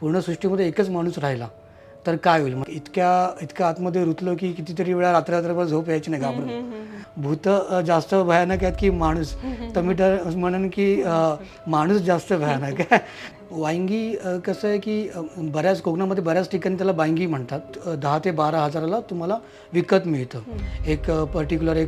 पूर्ण सृष्टीमध्ये एकच माणूस राहिला तर काय होईल. मग इतक्या आतमध्ये रुतलो की कितीतरी वेळा रात्रभर झोप यायची नाही घाबरून. भूत जास्त भयानक आहेत की माणूस, तर मी तर म्हणेन की माणूस जास्त भयानक आहे. वांगी कसं आहे की बऱ्याच कोकणामध्ये बऱ्याच ठिकाणी त्याला वांगी म्हणतात. 10 ते 12 हजाराला तुम्हाला विकत मिळतं. एक पर्टिक्युलर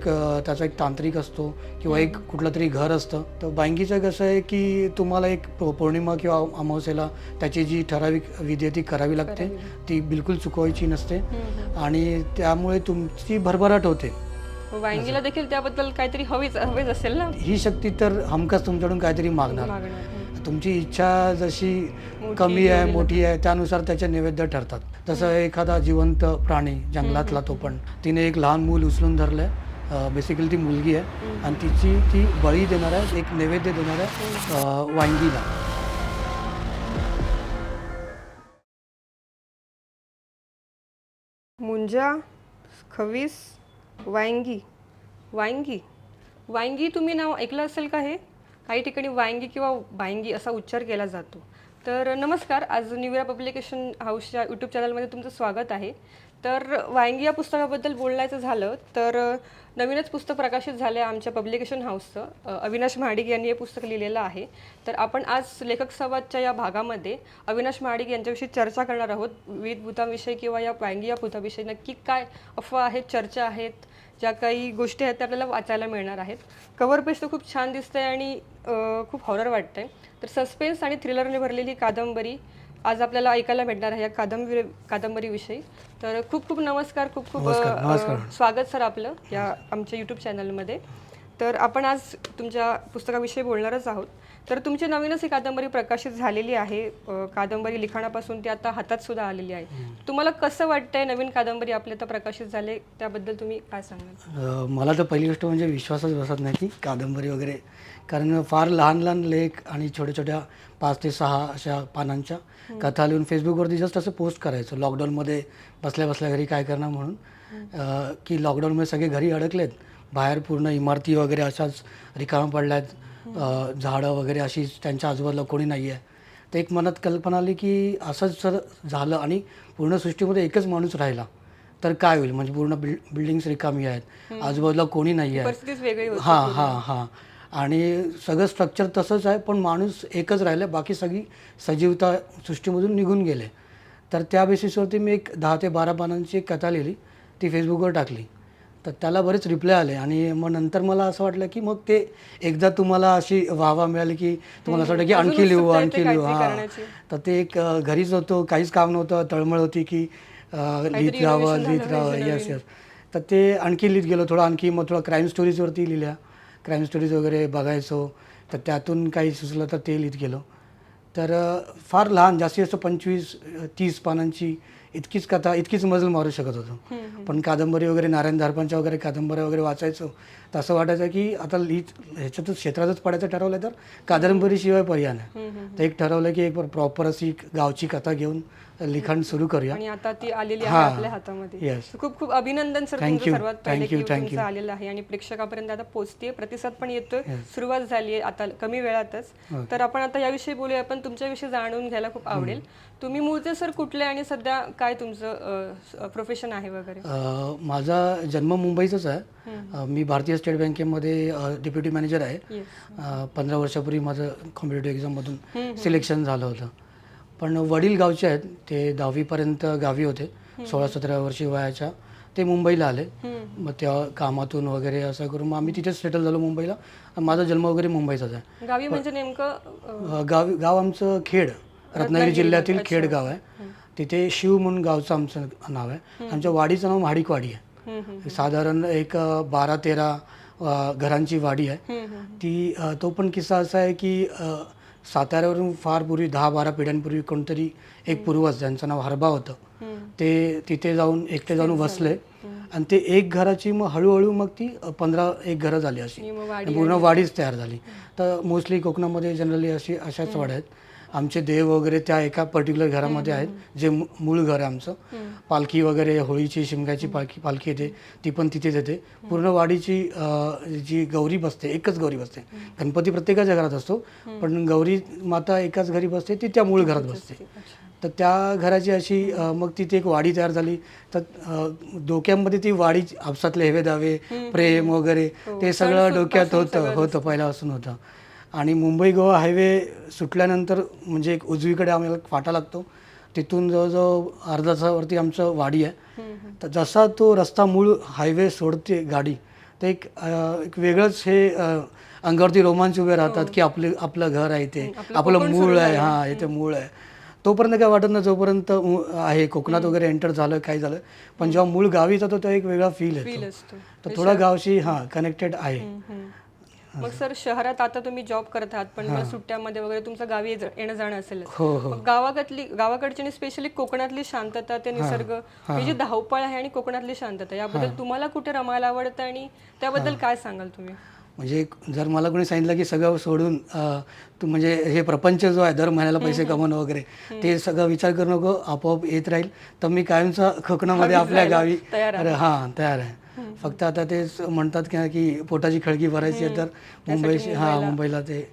त्याचा एक तांत्रिक असतो किंवा एक कुठलं तरी घर असतं. तर वांगीचं कसं आहे की तुम्हाला एक पौर्णिमा किंवा अमावस्येला त्याची जी ठराविक विधी आहे ती करावी लागते. ती बिलकुल चुकवायची नसते आणि त्यामुळे तुमची भरभराट होते. वांगीला देखील त्याबद्दल काहीतरी हवीच असेल ना. ही शक्ती तर हमखास तुमच्याकडून काहीतरी मागणार. तुमची इच्छा जशी कमी आहे मोठी आहे त्यानुसार त्याचे नैवेद्य ठरतात. तसं एखादा जिवंत प्राणी जंगलातला तो पण तिने एक लहान मूल उचलून धरलंय. बेसिकली ती मुलगी आहे आणि ती बळी देणार आहे, एक नैवेद्य देणार आहे वांगीला. मुंजा, खवीस, वांगी. वांगी वांगी तुम्ही नाव ऐकलं असेल का? हे काही ठिकाणी वांगी किंवा वांगी असा उच्चार केला जातो. तर नमस्कार, आज न्यू इरा पब्लिकेशन हाऊसच्या यूट्यूब चॅनलमध्ये तुमचं स्वागत आहे. तर वांगी या पुस्तकाबद्दल बोलायचं झालं तर नवीनच पुस्तक प्रकाशित झालं आहे आमच्या पब्लिकेशन हाऊसचं. अविनाश महाडिक यांनी हे पुस्तक लिहिलेलं आहे. तर आपण आज लेखक संवादच्या या भागामध्ये अविनाश महाडिक यांच्याविषयी चर्चा करणार आहोत. विविध भूतांविषयी किंवा या वांगी या भूताविषयी नक्की काय अफवा आहेत, चर्चा आहेत, ज्या काही गोष्टी आहेत त्या आपल्याला वाचायला मिळणार आहेत. कव्हर पेज तर खूप छान दिसतंय आणि खूप हॉरर वाटतंय. तर सस्पेन्स आणि थ्रिलरने भरलेली कादंबरी आज आपल्याला ऐकायला भेटणार आहे या कादंबरीविषयी. तर खूप खूप नमस्कार, खूप खूप स्वागत सर आपलं या आमच्या यूट्यूब चॅनलमध्ये. तर आपण आज तुमच्या पुस्तकाविषयी बोलणारच आहोत. तर तुमची नवीनच ही कादंबरी प्रकाशित झालेली आहे. कादंबरी लिखाणापासून ती आता हातात सुद्धा आलेली आहे. तुम्हाला कसं वाटतंय नवीन कादंबरी आपल्या तर प्रकाशित झाले त्याबद्दल तुम्ही काय सांगाल? मला तर पहिली गोष्ट म्हणजे विश्वासच बसत नाही की कादंबरी वगैरे, कारण फार लहान लहान लेख आणि छोट्या 5 ते 6 अशा पानांच्या कथा लिहून फेसबुकवरती जस्ट असं पोस्ट करायचं. लॉकडाऊनमध्ये बसल्या घरी काय करणार म्हणून, की लॉकडाऊनमध्ये सगळे घरी अडकलेत, बाहेर पूर्ण इमारती वगैरे अशाच रिकाम्या पडल्यात, झाडं वगैरे अशी त्यांच्या आजूबाजूला कोणी नाही आहे. तर एक मनात कल्पना आली की असंच जर झालं आणि पूर्ण सृष्टीमध्ये एकच माणूस राहिला तर काय होईल. म्हणजे पूर्ण बिल्डिंग्स रिकामी आहेत, आजूबाजूला कोणी नाही आहे. हां आणि सगळं स्ट्रक्चर तसंच आहे पण माणूस एकच राहिला, बाकी सगळी सजीवता सृष्टीमधून निघून गेले. तर त्या बेसिसवरती मी एक 10 ते 12 पानांची एक कथा लिहिली, ती फेसबुकवर टाकली. तर त्याला बरेच रिप्लाय आले आणि मग नंतर मला असं वाटलं की मग ते एकदा तुम्हाला अशी वाहवा मिळाली की तुम्हाला असं वाटतं की आणखी लिहू. हां, तर ते एक घरीच होतो, काहीच काम नव्हतं, तळमळ होती की लिहित राहावं. येस. तर ते आणखी लिहित गेलो मग थोडं क्राईम स्टोरीजवरती लिहिल्या. क्राईम स्टोरीज वगैरे बघायचो, तर त्यातून काही सुचलं तर ते लिहित गेलो. तर फार लहान, जास्तीत जास्त 25-30 पानांची इतकीच कथा, इतकीच मजल मारू शकत होतो. पण कादंबरी वगैरे नारायण धारपांच्या वगैरे कादंबऱ्या वगैरे वाचायचो तर असं वाटायचं की आता ह्याच्यातच क्षेत्रातच पडायचं ठरवलं तर कादंबरीशिवाय पर्याय नाही. तर एक ठरवलं की एक प्रॉपर अशी गावची कथा घेऊन लिखाण सुरू करूया आणि आता ती आलेली आहे आपल्या हातामध्ये. खूप खूप अभिनंदन सर तुमचं सर्वात पहिले की तुमचं आलेलं आहे आणि प्रेक्षकापर्यंत आता पोहोचते, प्रतिसाद पण येतोय, सुरुवात झाली आहे आता कमी वेळातच. तर आपण आता याविषयी बोलूया, पण तुमच्याविषयी जाणून घ्यायला खूप आवडेल. तुम्ही मूळचे सर कुठले आणि सध्या काय तुमचं प्रोफेशन आहे वगैरे? माझा जन्म मुंबईचाच आहे. मी भारतीय स्टेट बँकेमध्ये डेप्युटी मॅनेजर आहे. 15 वर्षापूर्वी माझं कॉम्पिटेटिव्ह एक्झाममधून सिलेक्शन झालं होतं. पण वडील गावचे आहेत, ते 10वीपर्यंत गावी होते. 16-17 वर्षी वयाच्या ते मुंबईला आले. मग त्या कामातून वगैरे असं करून मग आम्ही तिथेच सेटल झालो मुंबईला. माझा जन्म वगैरे मुंबईचाच आहे. गावी म्हणजे नेमकं? गाव आमचं खेड, रत्नागिरी जिल्ह्यातील खेड गाव आहे. तिथे शिव म्हणून गावचं आमचं नाव आहे. आमच्या वाडीचं नाव महाडिकवाडी आहे. साधारण एक 12-13 घरांची वाडी आहे ती. तो पण किस्सा असा आहे की साताऱ्यावरून फार पूर्वी 10-12 पिढ्यांपूर्वी कोणतरी एक पूर्वज ज्यांचं नाव हरबा होतं, ते तिथे एकटे जाऊन बसले आणि ते एक घराची मग हळूहळू मग ती 15 घरं झाली, अशी पूर्ण वाडीच तयार झाली. तर मोस्टली कोकणामध्ये जनरली अशाच वाड्या आहेत. आमचे देव वगैरे त्या एका पर्टिक्युलर घरामध्ये आहेत, जे मूळ घर आहे आमचं. पालखी वगैरे होळीची शिमग्याची पालखी येते ती पण तिथेच येते. पूर्ण वाडीची जी गौरी बसते, एकच गौरी बसते. गणपती प्रत्येकाच्या घरात असतो पण गौरी माता एकाच घरी बसते, ती त्या मूळ घरात बसते. तर त्या घराची अशी मग तिथे एक वाडी तयार झाली. तर डोक्यामध्ये ती वाडी आपसातले हेवे दावे प्रेम वगैरे ते सगळं डोक्यात होतं पहिल्यापासून होतं. आणि मुंबई गोवा हायवे सुटल्यानंतर म्हणजे एक उजवीकडे आम्हाला फाटा लागतो, तिथून जवळजवळ अर्धा तासावरती आमचं वाडी आहे. तर जसा तो रस्ता मूळ हायवे सोडते गाडी, तर एक वेगळंच हे अंगावरती रोमांच उभे राहतात की आपलं घर आहे ते, आपलं मूळ आहे, हां इथे मूळ आहे. तोपर्यंत काय वाटत नाही जोपर्यंत आहे कोकणात वगैरे एंटर झालं काय झालं, पण जेव्हा मूळ गावी जातो तेव्हा एक वेगळा फील येतो. तर थोडा गावशी कनेक्टेड आहे. मग सर शहरात आता तुम्ही जॉब करत आहात, पण मग सुट्ट्यामध्ये वगैरे तुमचं गावी येणं जाणं असेल. मग गावाकडची आणि स्पेशली कोकणातली शांतता, ते निसर्ग, ही जी धावपळ आहे आणि कोकणातली शांतता, याबद्दल तुम्हाला कुठे रमायला आवडतं आणि त्याबद्दल काय सांगाल तुम्ही? म्हणजे जर मला कोणी सांगितलं की सगळं सोडून तू म्हणजे हे प्रपंच जो आहे दर महिन्याला पैसे कमवणं वगैरे ते सगळं विचार करू नको, आपोआप येत राहील, तर मी कायमचा कोकणामध्ये आपल्या गावी तयार आहे. फक्त आता तेच म्हणतात की पोटाची खळगी भरायची आहे, तर मुंबईला ते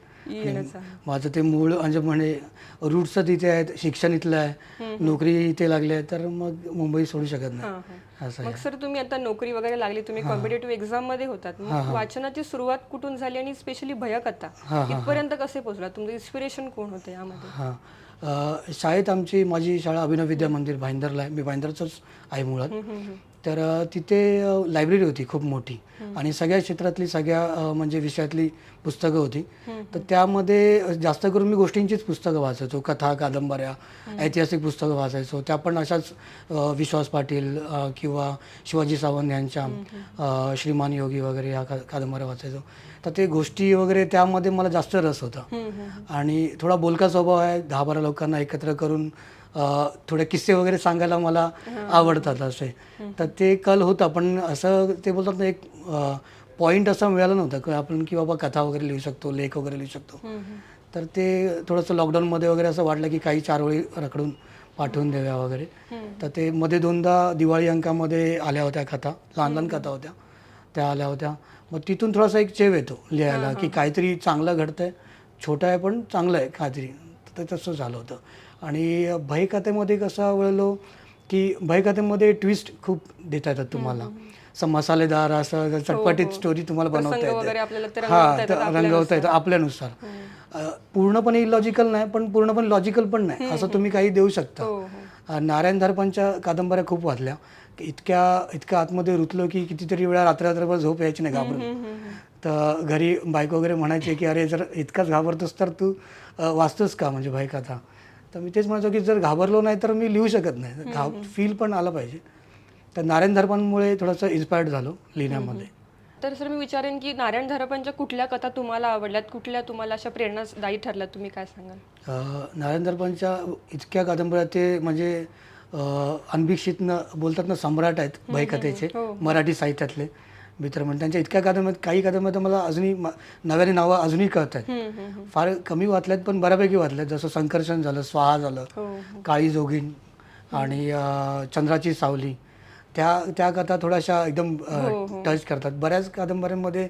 माझं ते मूळ म्हणजे रूट्स तिथे आहेत, शिक्षण इथलं आहे, नोकरी इथे लागली आहे, तर मग मुंबई सोडू शकत नाही असं. मग सर तुम्ही आता नोकरी वगैरे लागली, तुम्ही कॉम्पिटेटिव्ह एक्झाम मध्ये होतात, मग वाचनाची सुरुवात कुठून झाली आणि स्पेशली भयकथा इथपर्यंत कसे पोहोचला? तुमचं इन्स्पिरेशन कोण होतं यामध्ये? शाळेत माझी शाळा अभिनव विद्या मंदिर भाईंदरला आहे, मी भाईंदरचंच आहे मुळात. तर तिथे लायब्ररी होती खूप मोठी आणि सगळ्या क्षेत्रातली सगळ्या म्हणजे विषयातली पुस्तकं होती. तर त्यामध्ये जास्त करून मी गोष्टींचीच पुस्तकं वाचायचो, कथा, कादंबऱ्या, ऐतिहासिक पुस्तकं वाचायचो. त्या पण अशाच विश्वास पाटील किंवा शिवाजी सावंत यांच्या श्रीमान योगी वगैरे ह्या कादंबऱ्या वाचायचो. तर ते गोष्टी वगैरे त्यामध्ये मला जास्त रस होता आणि थोडा बोलका स्वभाव आहे, 10-12 लोकांना एकत्र करून थोडे किस्से वगैरे सांगायला मला आवडतात असे. तर ते कल होता, पण असं ते बोलतात ना एक पॉईंट असा मिळाला नव्हता की आपण की बाबा कथा वगैरे लिहू शकतो, लेख वगैरे लिहू शकतो. तर ते थोडंसं लॉकडाऊनमध्ये वगैरे असं वाटलं की काही 4 ओळी रखडून पाठवून द्याव्या वगैरे. तर ते मध्ये 2दा दिवाळी अंकामध्ये आल्या होत्या कथा, लहान कथा होत्या, त्या आल्या होत्या. मग तिथून थोडासा एक चेव येतो लिहायला की काहीतरी चांगलं घडतंय, छोटं आहे पण चांगलं आहे काहीतरी. तर तसं झालं होतं. आणि भयकथेमध्ये कसं वळलो की भयकथेमध्ये ट्विस्ट खूप देता येतात तुम्हाला, असं मसालेदार असं चटपटीत स्टोरी तुम्हाला बनवता येते, रंगवता येतं आपल्यानुसार. पूर्णपणे इलॉजिकल नाही पण पूर्णपणे लॉजिकल पण नाही, असं तुम्ही काही देऊ शकता. नारायण धारपांच्या कादंबऱ्या खूप वाचल्या, इतक्या आतमध्ये रुतलो की कितीतरी वेळा रात्रभर झोप यायची नाही घाबरून. तर घरी बायको वगैरे म्हणायचे की अरे जर इतकाच घाबरतोस तर तू वाचतोस का म्हणजे भयकथा. तर मी तेच म्हणतो की जर घाबरलो नाही तर मी लिहू शकत नाही, फील पण आला पाहिजे. तर नारायण धारपांमुळे थोडंसं इन्स्पायर्ड झालो लिहिण्यामध्ये. तर सर मी विचारेन की नारायण धारपांच्या कुठल्या कथा तुम्हाला आवडल्यात, कुठल्या तुम्हाला अशा प्रेरणादायी ठरल्यात, तुम्ही काय सांगाल? नारायण धारपांच्या इतक्या कादंबऱ्या ते म्हणजे अनभिक्षितनं बोलतात ना, सम्राट आहेत भयकथेचे मराठी साहित्यातले मित्र. म्हणजे त्यांच्या इतक्या कादंबऱ्या, काही कादंबऱ्या तर मला अजूनही नव्याने नावं अजूनही कळत आहेत. फार कमी वाचल्यात पण बऱ्यापैकी वाचल्यात, जसं संकर्षण झालं, स्वाहा झालं, काळी जोगीन आणि चंद्राची सावली. त्या कथा थोड्याशा एकदम टच करतात. बऱ्याच कादंबऱ्यांमध्ये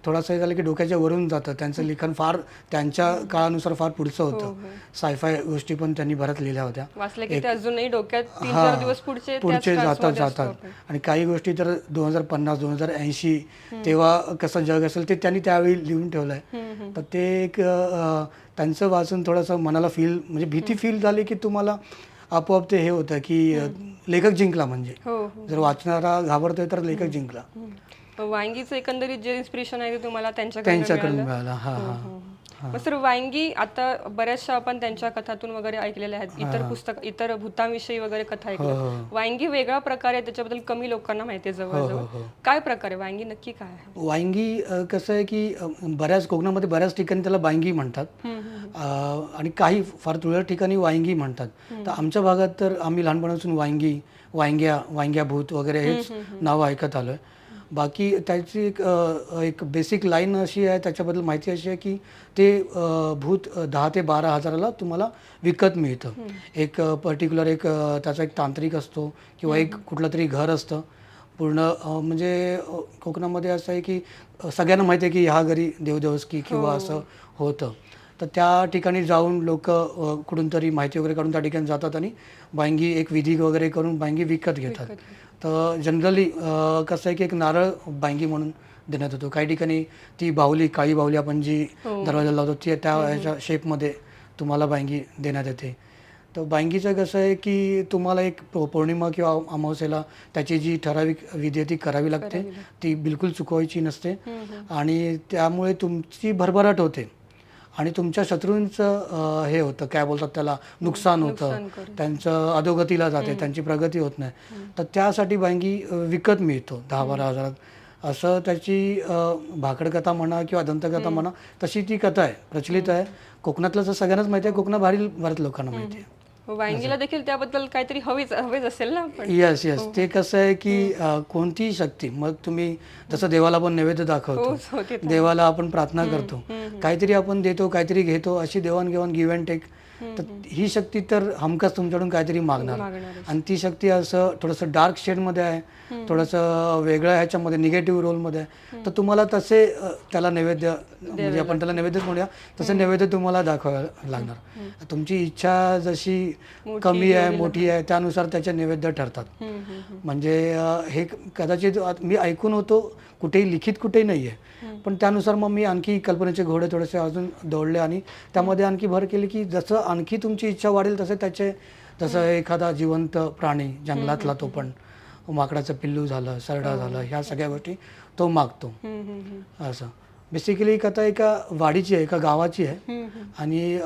थोडासा झालं की डोक्याच्या वरून जातं, त्यांचं लिखाण फार त्यांच्या काळानुसार फार पुढचं होतं. सायफाय गोष्टी पण त्यांनी बऱ्याच लिहिल्या होत्या, अजूनही डोक्यात 3-4 दिवस पुढचे जातात. आणि काही गोष्टी तर 2050-2080 तेव्हा कसं जग असेल ते त्यांनी त्यावेळी लिहून ठेवलं आहे. तर ते एक त्यांचं वाचून थोडंसं मनाला फील म्हणजे भीती फील झाली की तुम्हाला आपोआप ते हे होतं की लेखक जिंकला. म्हणजे जर वाचणारा घाबरतोय तर लेखक जिंकला. वांगीचं एकंदरीत जे इन्स्पिरेशन आहे ते तुम्हाला त्यांच्याकडून मिळालं. मग सर वांगी आता बऱ्याचशा आपण त्यांच्या कथातून वगैरे ऐकलेल्या आहेत, इतर भूतांविषयी वगैरे कथा ऐकल्या. वांगी वेगळा प्रकार आहे, त्याच्याबद्दल कमी लोकांना माहिती आहे जवळजवळ. काय प्रकार आहे वांगी, नक्की काय आहे? वांगी कसं आहे की कोकणामध्ये बऱ्याच ठिकाणी त्याला बांगी म्हणतात आणि काही फार तुरळक ठिकाणी वांगी म्हणतात. तर आमच्या भागात तर आम्ही लहानपणापासून वांग्या भूत वगैरे हेच नावं ऐकत आलोय. बाकी त्याची एक बेसिक लाईन अशी आहे, त्याच्याबद्दल माहिती अशी आहे की ते भूत 10 ते 12 हजाराला तुम्हाला विकत मिळतं. एक पर्टिक्युलर त्याचा एक तांत्रिक असतो किंवा एक कुठलं तरी घर असतं पूर्ण. म्हणजे कोकणामध्ये असं आहे की सगळ्यांना माहिती आहे की ह्या घरी देवदेवस्की किंवा असं होतं. तर त्या ठिकाणी जाऊन लोक कुठून तरी माहिती वगैरे काढून त्या ठिकाणी जातात आणि बायंगी एक विधी वगैरे करून बायंगी विकत घेतात. तर जनरली कसं आहे की एक नारळ बायंगी म्हणून देण्यात येतो. काही ठिकाणी ती बाहुली, काळी बाहुली आपण जी दरवाजाला लावतो ती त्या ह्याच्या शेपमध्ये तुम्हाला बायंगी देण्यात येते. तर बायंगीचं कसं आहे की तुम्हाला एक पौर्णिमा किंवा अमावस्येला त्याची जी ठराविक विधी आहे ती करावी लागते. ती बिलकुल चुकवायची नसते आणि त्यामुळे तुमची भरभराट होते आणि तुमच्या शत्रूंचं हे होतं, काय बोलतात त्याला, नुकसान होतं, त्यांचं अधोगतीला जाते, त्यांची प्रगती होत नाही. तर त्यासाठी बायंगी विकत मिळतो 10-12 हजारात. असं त्याची भाकडकथा म्हणा किंवा दंतकथा म्हणा, तशी ती कथा आहे, प्रचलित आहे. कोकणातलं तर सगळ्यांनाच माहिती आहे, कोकणात बऱ्याच लोकांना माहिती आहे. वांगीला देखील त्याबद्दल काहीतरी हवेच असेल ना. येस येस, ते कसं आहे की कोणतीही शक्ती, मग तुम्ही जसं देवाला आपण नैवेद्य दाखवतो, देवाला आपण प्रार्थना करतो, काहीतरी आपण देतो, काहीतरी घेतो, अशी देवाणघेवाण, गिव्ह अँड टेक. तर ही शक्ती तर हमखास तुमच्याकडून काहीतरी मागणार. आणि ती शक्ती असं थोडंसं डार्क शेडमध्ये आहे, थोडंसं वेगळ्या ह्याच्यामध्ये, निगेटिव्ह रोलमध्ये आहे. तर तुम्हाला तसे त्याला नैवेद्य, म्हणजे आपण त्याला नैवेद्यच म्हणूया, तसे नैवेद्य तुम्हाला दाखवायला लागणार. तुमची इच्छा जशी कमी आहे, मोठी आहे, त्यानुसार त्याचे नैवेद्य ठरतात. म्हणजे हे कदाचित मी ऐकून होतो, कुठेही लिखित कुठेही नाही आहे, पण त्यानुसार मग मी आणखी कल्पनेचे घोडे थोडेसे अजून दौडले आणि त्यामध्ये आणखी भर केली की जसं आणखी तुमची इच्छा वाढेल तसे त्याचे, जसं एखादा जिवंत प्राणी जंगलातला, तो पण माकडाचं पिल्लू झालं, सरडा झालं, ह्या सगळ्या गोष्टी तो मागतो. असं बेसिकली कथा एका वाडीची आहे, एका गावाची आहे. आणि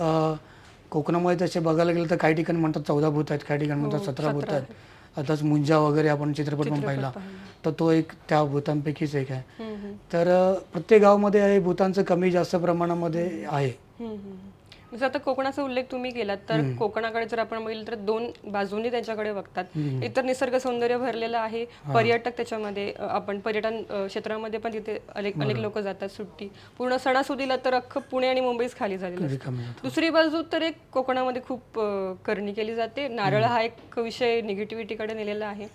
कोकणामध्ये तसे बघायला गेलं तर काही ठिकाणी म्हणतात 14 भूत आहेत, काही ठिकाणी म्हणतात 17 भूत आहेत. आताच मुंजा वगैरे आपण चित्रपट पण पाहिला, तर तो एक त्या भूतांपैकीच एक आहे. तर प्रत्येक गावामध्ये आहे, भूतांचं कमी जास्त प्रमाणामध्ये आहे. जसं आता कोकणाचा उल्लेख तुम्ही केलात, तर कोकणाकडे जर आपण बघितलं तर दोन बाजूंनी त्याच्याकडे बघतात. एकतर निसर्ग सौंदर्य भरलेलं आहे, पर्यटक त्याच्यामध्ये, आपण पर्यटन क्षेत्रामध्ये पण तिथे अनेक लोक जातात सुट्टी, पूर्ण सणासुदीला तर अख्खं पुणे आणि मुंबईच खाली झालेलं असतं. दुसरी बाजू तर एक कोकणामध्ये खूप करणी केली जाते. नारळ हा एक विषय निगेटिव्हिटीकडे नेलेला आहे.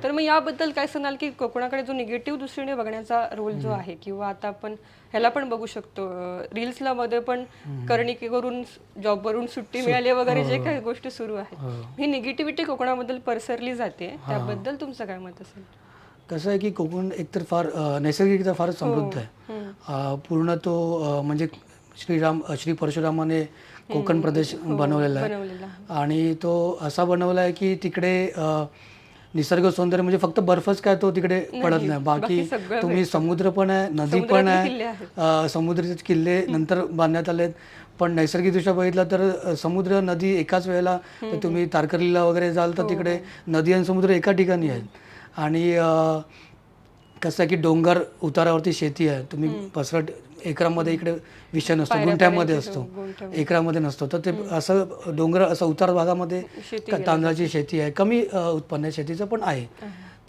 तर मग याबद्दल काय सांगाल की कोकणाकडे जो निगेटिव्ह दृष्टीने बघण्याचा रोल जो आहे, किंवा आता आपण ह्याला पण बघू शकतो, रील्सला मध्ये पण करणी करून जॉबवरून सुट्टी मिळाली वगैरे जे काही गोष्टी सुरू आहेत, ही निगेटिव्हिटी कोकणाबद्दल पसरली जाते, त्याबद्दल तुमचं काय मत असेल? कसं आहे की कोकण एकतर फार नैसर्गिकरित्या फारच समृद्ध आहे. पूर्ण तो म्हणजे श्री परशुरामाने कोकण प्रदेश बनवलेला आहे आणि तो असा बनवला आहे की तिकडे निसर्ग सौंदर्य म्हणजे फक्त बर्फच काय तो तिकडे पडत नाही, बाकी तुम्ही समुद्र पण आहे, नदी पण आहे, समुद्राचे किल्ले नंतर बांधण्यात आलेत. पण नैसर्गिकदृष्ट्या बघितलं तर समुद्र नदी एकाच वेळेला, तर तुम्ही तारकर्लीला वगैरे जाल तर तिकडे नदी आणि समुद्र एका ठिकाणी आहेत. आणि कसं आहे की डोंगर उतारावरती शेती आहे, तुम्ही पसरट एकरामध्ये इकडे विषय नसतो, गुंठ्यामध्ये असतो, एकरामध्ये नसतो. तर ते असं डोंगर असं उतार भागामध्ये तांदळाची शेती आहे, कमी उत्पन्न शेतीचं पण आहे.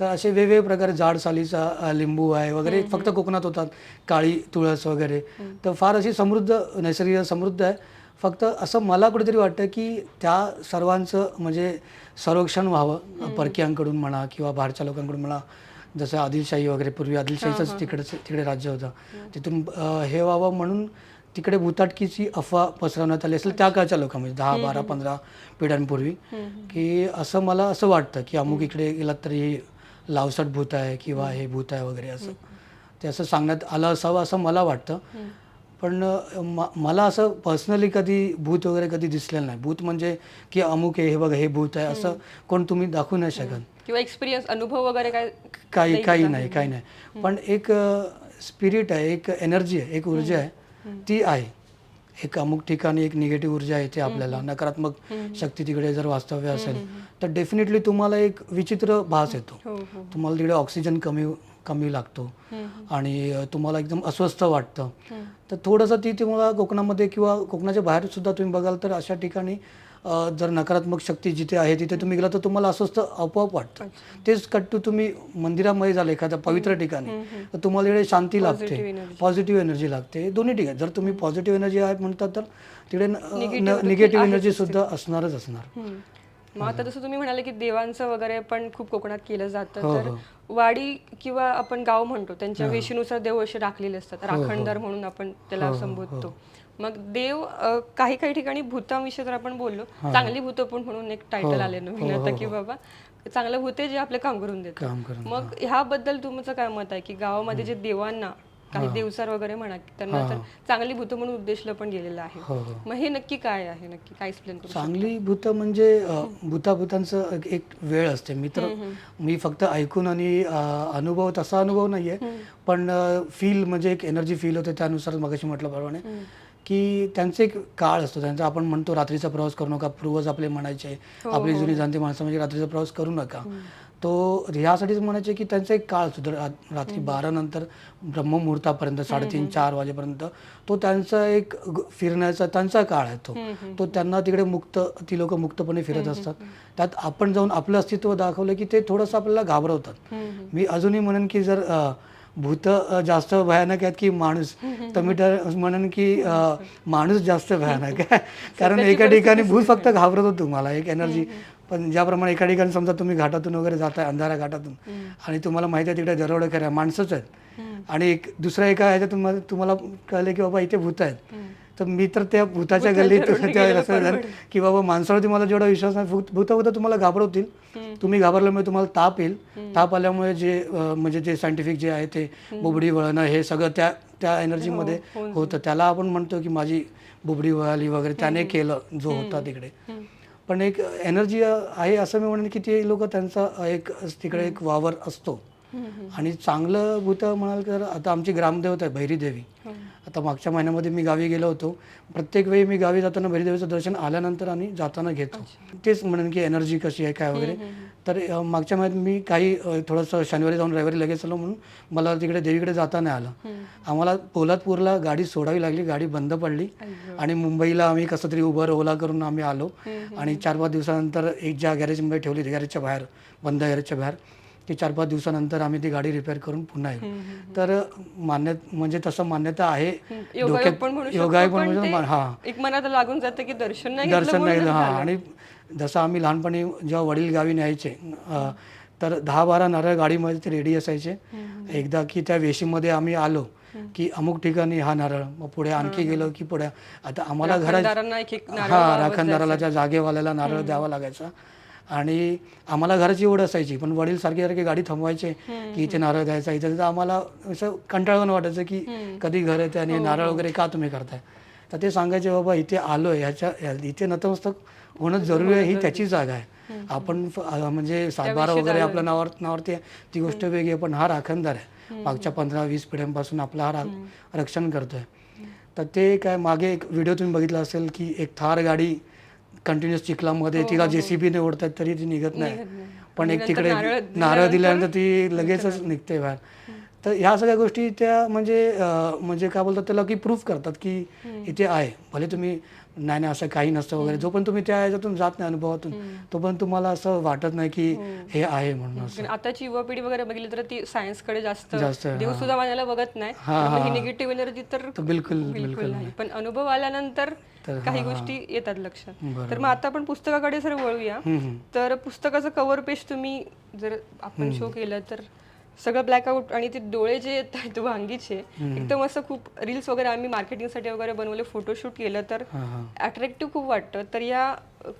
तर असे वेगवेगळे प्रकारे, जाड सालीचा लिंबू आहे वगैरे फक्त कोकणात होतात, काळी तुळस वगैरे. तर फार अशी समृद्ध, नैसर्गिक समृद्ध आहे. फक्त असं मला कुठेतरी वाटतं की त्या सर्वांचं म्हणजे संरक्षण व्हावं, परकीयांकडून म्हणा किंवा बाहेरच्या लोकांकडून म्हणा. जसं आदिलशाही वगैरे, पूर्वी आदिलशाहीचंच तिकडे राज्य होतं, तिथून हे व्हावं म्हणून तिकडे भूताटकीची अफवा पसरवण्यात आली असेल त्या काळच्या लोकांमध्ये 10, 12, 15 पिढ्यांपूर्वी, की असं मला असं वाटतं की अमुक इकडे गेलात तरी लावसट भूत आहे किंवा हे भूत आहे वगैरे, असं ते असं सांगण्यात आलं असावं असं मला वाटतं. पण मला असं पर्सनली कधी भूत वगैरे कधी दिसलेलं नाही. भूत म्हणजे की अमुक आहे, हे बघा हे भूत आहे, असं कोण तुम्ही दाखवू नाही शकत. किंवा एक्सपिरियन्स, अनुभव वगैरे काही नाही. पण एक स्पिरिट आहे, एक एनर्जी आहे, एक ऊर्जा आहे, ती आहे. एक अमुक ठिकाणी एक निगेटिव्ह ऊर्जा येते आपल्याला, नकारात्मक शक्ती तिकडे जर वास्तव्य असेल तर डेफिनेटली तुम्हाला एक विचित्र भास येतो. तुम्हाला तिकडे ऑक्सिजन कमी लागतो आणि तुम्हाला एकदम अस्वस्थ वाटतं. तर थोडंसं ती तुम्हाला कोकणामध्ये किंवा कोकणाच्या बाहेर सुद्धा तुम्ही बघाल तर अशा ठिकाणी जर नकारात्मक शक्ती जिथे आहे तिथे तुम्ही गेला तर तुम्हाला अस्वस्थ आपोआप वाटतं. तेच कट्टू तुम्ही मंदिरामध्ये झालं, एखाद्या पवित्र ठिकाणी, तर तुम्हाला इकडे शांती लागते, पॉझिटिव्ह एनर्जी लागते. दोन्ही ठिकाणी जर तुम्ही पॉझिटिव्ह एनर्जी आहे म्हणतात तर तिकडे निगेटिव्ह एनर्जी सुद्धा असणारच असणार. मग आता जसं तुम्ही म्हणाले की देवांचं वगैरे पण खूप कोकणात केलं जातं, तर वाडी किंवा आपण गाव म्हणतो त्यांच्या वेशीनुसार देव असे राखलेले असतात, राखणदार म्हणून आपण त्याला संबोधतो. मग देव काही काही ठिकाणी भूतांविषयी जर आपण बोललो, चांगली भूत पण म्हणून एक टायटल आले नवीन आता, की बाबा चांगलं भूत जे आपले काम करून देतात. काम करून मग ह्याबद्दल तुमचं काय मत आहे, की गावामध्ये जे देवांना काही देवसार वगैरे म्हणा, की त्यांना तर चांगली भूत म्हणून उद्देशलं पण गेलेलं आहे. मग हे नक्की काय आहे, नक्की काय एक्सप्लेन करू? चांगली भूत म्हणजे भूताभूतांचं एक वेळ असते. मी फक्त ऐकून आणि अनुभव तसा अनुभव नाहीये, पण फील म्हणजे एक एनर्जी फील होते. त्यानुसार मगाशी म्हटल्याप्रमाणे की त्यांचा एक काळ असतो त्यांचा. आपण म्हणतो रात्रीचा प्रवास करू नका, पूर्वज आपले म्हणायचे, आपली जुनी जाणती माणसं म्हणजे रात्रीचा प्रवास करू नका. तो ह्यासाठीच म्हणायचे की त्यांचा एक काळ असतो रात्री 12 नंतर ब्रह्ममुहूर्तापर्यंत 3:30-4 वाजेपर्यंत तो त्यांचा एक फिरण्याचा त्यांचा काळ आहे. तो त्यांना तिकडे ती लोक मुक्तपणे फिरत असतात. त्यात आपण जाऊन आपलं अस्तित्व दाखवलं की ते थोडंसं आपल्याला घाबरवतात. मी अजूनही म्हणेन की जर भूत जास्त भयानक आहेत की माणूस, तर मी म्हणेन की माणूस जास्त भयानक आहे. कारण एका ठिकाणी भूत फक्त घाबरतो तुम्हाला एक एनर्जी. पण ज्याप्रमाणे एका ठिकाणी समजा तुम्ही घाटातून वगैरे जाताय, अंधाऱ्या घाटातून, आणि तुम्हाला माहिती आहे तिकडे दरोडेखोर आहे, माणसंच आहेत, आणि दुसऱ्या एका ह्याच्यात तुम्हाला कळले की बाबा इथे भूत आहेत, तर मी तर त्या भूताच्या गल्लीत त्या रस्त्यात की बाबा माणसावरती मला जेवढा विश्वास नाही. भूत तुम्हाला घाबरवतील, तुम्ही घाबरल्यामुळे तुम्हाला ताप येईल. ताप आल्यामुळे जे म्हणजे जे सायंटिफिक जे आहे ते बुबडी वळणं हे सगळं त्या एनर्जीमध्ये होतं. त्याला आपण म्हणतो की माझी बुबडी वळाली वगैरे, त्याने केलं जो होता तिकडे. पण एक एनर्जी आहे असं मी म्हणेन की ते लोक त्यांचा एक तिकडे एक वावर असतो. आणि चांगलं भूत म्हणाल तर आता आमची ग्रामदेवता आहे भैरी देवी. आता मागच्या महिन्यामध्ये मी गावी गेलो होतो. प्रत्येक वेळी मी गावी जाताना भैरी देवीचं दर्शन आल्यानंतर आणि जाताना घेतो. तेच म्हणेन की एनर्जी कशी आहे काय वगैरे. तर मागच्या महिन्यात मी काही थोडंसं शनिवारी जाऊन रविवारी लगेच आलो, म्हणून मला तिकडे देवीकडे जाता नाही आलं. आम्हाला पोलादपूरला गाडी सोडावी लागली, गाडी बंद पडली, आणि मुंबईला आम्ही कसं तरी उबर ओला करून आम्ही आलो. आणि 4-5 दिवसानंतर एक ज्या गॅरेजमध्ये ठेवली होती, गॅरेजच्या बाहेर, बंद गॅरेजच्या बाहेर, की 4-5 दिवसानंतर आम्ही ती गाडी रिपेअर करून पुन्हा येऊ. तर म्हणजे तसं मान्यता आहे. योगायोग पण म्हणून हा एक मनात लागून जातं की दर्शन नाही हा. आणि जसं आम्ही लहानपणी जेव्हा वडील गावी न्यायचे, तर 10-12 नारळ गाडीमध्ये ते रेडी असायचे. एकदा की त्या वेशीमध्ये आम्ही आलो की अमुक ठिकाणी हा नारळ, मग पुढे आणखी गेलो की पुढे. आता आम्हाला राखणदाराला त्या जागेवाल्याला नारळ द्यावा लागायचा. आणि आम्हाला घराची ओढ असायची, पण वडील सारखे गाडी थांबवायचे की इथे नारळ द्यायचा, इथे. तर आम्हाला असं कंटाळवाणं वाटायचं की कधी घर येते आणि नारळ वगैरे का तुम्ही करताय. तर ते सांगायचे बाबा इथे आलोय, इथे नतमस्तक होणं जरुरी आहे, ही त्याची जागा आहे. आपण म्हणजे 7-12 वगैरे आपल्या नावावरती ती गोष्ट वेगळी आहे, पण हा राखणदार आहे. मागच्या 15-20 पिढ्यांपासून आपला हा रक्षण करतोय. तर ते काय, मागे एक व्हिडिओ तुम्ही बघितला असेल की एक थार गाडी कंटिन्युअस चिखलामध्ये, तिला JCBने ओढतात तरी ती निघत नाही, पण एक तिकडे नारळ दिल्यानंतर ती लगेचच निघते बाहेर. तर ह्या सगळ्या गोष्टी त्या म्हणजे काय बोलतात त्याला, की प्रूफ करतात की इथे आहे. भले तुम्ही नाही असं काही नसतं वगैरे, जोपर्यंत तुम्ही त्या ह्याच्यातून जात नाही अनुभवातून, तोपर्यंत तुम्हाला असं वाटत नाही की हे आहे म्हणून. असं आताची युवा पिढी वगैरे बघितली तर ती सायन्सकडे जास्त देव सुद्धा मानायला बघत नाही. ही निगेटिव्ह एनर्जी तर बिलकुल नाही. पण अनुभव आल्यानंतर काही गोष्टी येतात लक्षात. तर मग आता आपण पुस्तकाकडे सर वळूया. तर पुस्तकाचं कव्हर पेज तुम्ही जर आपण शो केलं तर सगळं ब्लॅकआउट, आणि ते डोळे जे येत आहेत वांगीचे एकदम असं खूप रील्स वगैरे आम्ही मार्केटिंगसाठी वगैरे बनवले, फोटोशूट केलं तर अट्रॅक्टिव्ह खूप वाटतं. तर या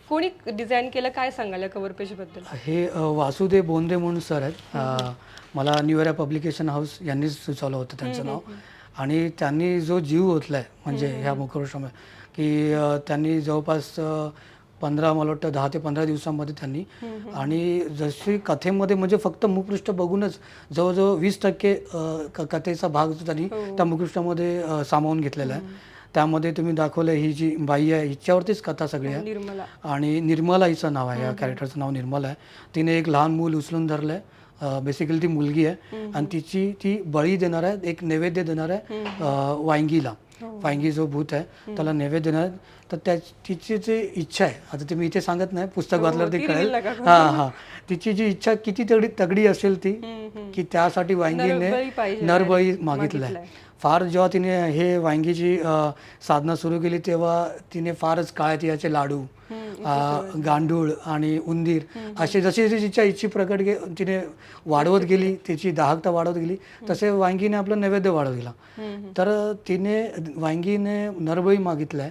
कोणी डिझाईन केलं, काय सांगाल या कव्हर पेज बद्दल? हे वासुदेव बोंद्रे म्हणून सर आहेत. मला न्यू इरा पब्लिकेशन हाऊस यांनीच सुचवलं होतं त्यांचं नाव. आणि त्यांनी जो जीव ओतलाय म्हणजे ह्या मुखवृक्षामध्ये, की त्यांनी जवळपास 15 मला वाटतं 10 ते 15 दिवसांमध्ये त्यांनी, आणि जशी कथेमध्ये म्हणजे फक्त मुखपृष्ठ बघूनच जवळजवळ 20% कथेचा भाग जो त्यांनी त्या मुखपृष्ठामध्ये सामावून घेतलेला आहे. त्यामध्ये तुम्ही दाखवलं ही जी बाई आहे हिच्यावरतीच कथा सगळी आहे. आणि निर्मला हिचं नाव आहे, या कॅरेक्टरचं नाव निर्मला आहे. तिने एक लहान मूल उचलून धरलंय. बेसिकली ती मुलगी आहे, आणि ती बळी देणार आहे, एक नैवेद्य देणार आहे वांगीला. वांगी जो भूत आहे त्याला नैवेद्य देणार. तर तिची जी इच्छा आहे, आता ते मी इथे सांगत नाही, पुस्तक वाचल्यावर ते कळेल. तिची जी इच्छा किती तगडी असेल ती, की त्यासाठी वांगीने नरबळी मागितलाय. फार जेव्हा तिने हे वांगीची साधना सुरू केली तेव्हा तिने फारच काळ्या तिळाचे लाडू, गांडूळ आणि उंदीर असे जशी तिच्या इच्छी प्रकट तिने वाढवत गेली, तिची दाहकता वाढवत गेली, तसे वांगीने आपलं नैवेद्य वाढवत गेला. तर तिने वांगीने नरबळी मागितलाय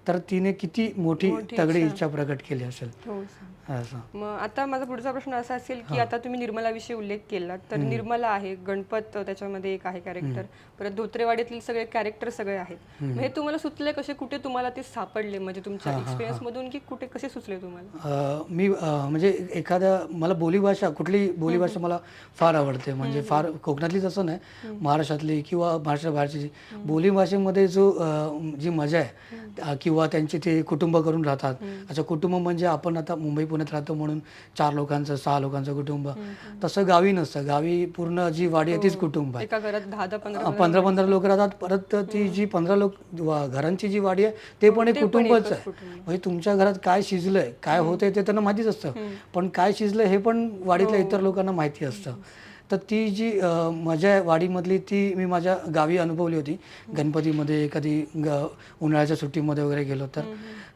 तर तिने किती मोठी तगडी इच्छा प्रकट केली असेल हो असं. मग आता माझा पुढचा प्रश्न असा असेल की आता तुम्ही निर्मलाविषयी उल्लेख केला तर निर्मला आहे, गणपत त्याच्यामध्ये एक आहे कॅरेक्टर, परत धोत्रेवाडीतील सगळे कॅरेक्टर सगळे आहेत. मग हे तुम्हाला सुचले कसे, कुठे तुम्हाला ते सापडले, म्हणजे तुमच्या एक्सपिरियन्स मधून की कुठे कसे सुचले तुम्हाला? मी म्हणजे एखाद्या मला बोलीभाषा कुठली बोलीभाषा मला फार आवडते, म्हणजे फार कोकणातलीच असं नाही, महाराष्ट्रातली किंवा महाराष्ट्र बाहेरची बोलीभाषेमध्ये जो जी मजा आहे किंवा त्यांचे ते कुटुंब करून राहतात. अच्छा, कुटुंब म्हणजे आपण आता मुंबई पुण्यात राहतो म्हणून 4 लोकांचं 6 लोकांचं कुटुंब, तसं गावी नसतं. गावी पूर्ण जी वाडी आहे तीच कुटुंब आहे. एका घरात 10-15 15 लोक राहतात. परत ती जी 15 लोक घरांची जी वाडी आहे ते पण एक कुटुंबच आहे. म्हणजे तुमच्या घरात काय शिजलंय, काय होतंय ते त्यांना माहितीच असतं, पण काय शिजलंय हे पण वाडीतल्या इतर लोकांना माहिती असतं. तर ती जी मजा आहे वाडीमधली ती मी माझ्या गावी अनुभवली होती. गणपतीमध्ये कधी उन्हाळ्याच्या सुट्टीमध्ये वगैरे गेलो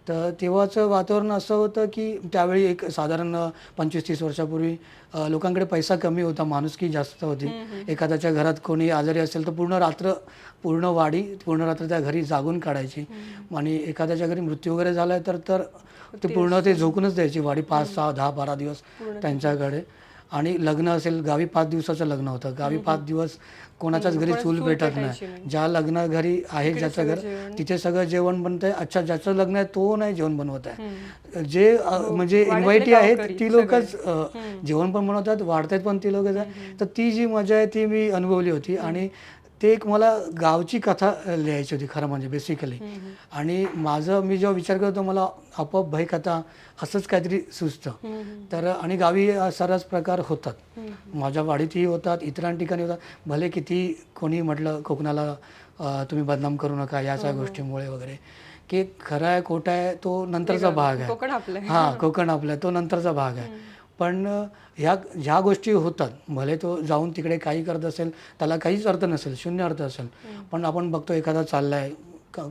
तर तेव्हाचं वातावरण असं होतं की त्यावेळी एक साधारण 25-30 वर्षापूर्वी लोकांकडे पैसा कमी होता, माणुसकी जास्त होती. एखाद्याच्या घरात कोणी आजारी असेल तर पूर्ण वाडी पूर्ण रात्र त्या घरी जागून काढायची, आणि एखाद्याच्या घरी मृत्यू वगैरे झालाय तर ते पूर्ण ते झोकूनच द्यायची वाडी 5, 6, 10, 12 दिवस त्यांच्याकडे. आणि लग्न असेल, गावी 5 दिवसाचं लग्न होतं. गावी 5 दिवस कोणाच्याच घरी चूल भेटत नाही. ज्या लग्न घरी आहे ज्याचं घर तिथे सगळं जेवण बनतंय. अच्छा, ज्याचं लग्न आहे तो नाही जेवण बनवत आहे, जे म्हणजे इन्व्हायटी आहेत ती लोकच जेवण पण बनवतात, वाढतायत पण ती लोकच आहे. तर ती जी मजा आहे ती मी अनुभवली होती, आणि ते एक मला गावची कथा लिहायची होती खरं म्हणजे बेसिकली. आणि मी जेव्हा विचार करतो मला आपोआप भयकथा असंच काहीतरी सुचतं. तर आणि गावी सर्वच प्रकार होतात, माझ्या वाडीतही होतात, इतर ठिकाणी होतात. भले किती कोणी म्हटलं कोकणाला तुम्ही बदनाम करू नका या सगळ्या गोष्टीमुळे वगैरे, की खरं आहे खोटं आहे तो नंतरचा भाग आहे. कोकण आपलं कोकण आपलं तो नंतरचा भाग आहे. पण ह्या गोष्टी होतात. भले तो जाऊन तिकडे काही करत असेल, त्याला काहीच अर्थ नसेल, शून्य अर्थ असेल, पण आपण बघतो एखादा चाललाय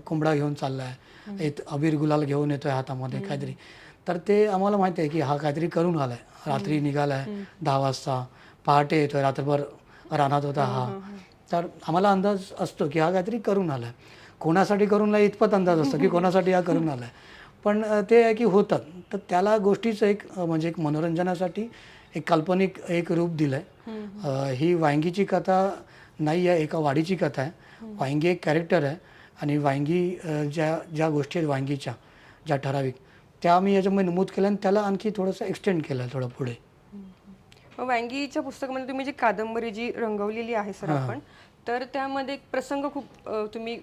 कोंबडा घेऊन चाललाय, एक अबीर गुलाल घेऊन येतोय हातामध्ये काहीतरी, तर ते आम्हाला माहिती आहे की हा काहीतरी करून आलाय. रात्री निघालाय 10 वाजता, पहाटे येतोय, रात्रभर रानात होता हा. तर आम्हाला अंदाज असतो की हा काहीतरी करून आलाय. कोणासाठी करून आलाय इतपत अंदाज असतो की कोणासाठी हा करून आलाय, पण ते आहे की होतात. तर त्याला गोष्टीचं एक म्हणजे एक मनोरंजनासाठी एक काल्पनिक एक रूप दिलं आहे. ही वांगीची कथा नाही आहे, एका वाडीची कथा आहे. वांगी एक कॅरेक्टर आहे, आणि वांगी ज्या गोष्टी आहेत वांगीच्या ज्या ठराविक त्या मी याच्यामध्ये नमूद केल्या, आणि त्याला आणखी थोडंसं एक्सटेंड केलं आहे थोडं पुढे. वांगीच्या पुस्तकामध्ये तुम्ही जी कादंबरी जी रंगवलेली आहे सर आपण, तर त्यामध्ये एक प्रसंग खूप तुम्ही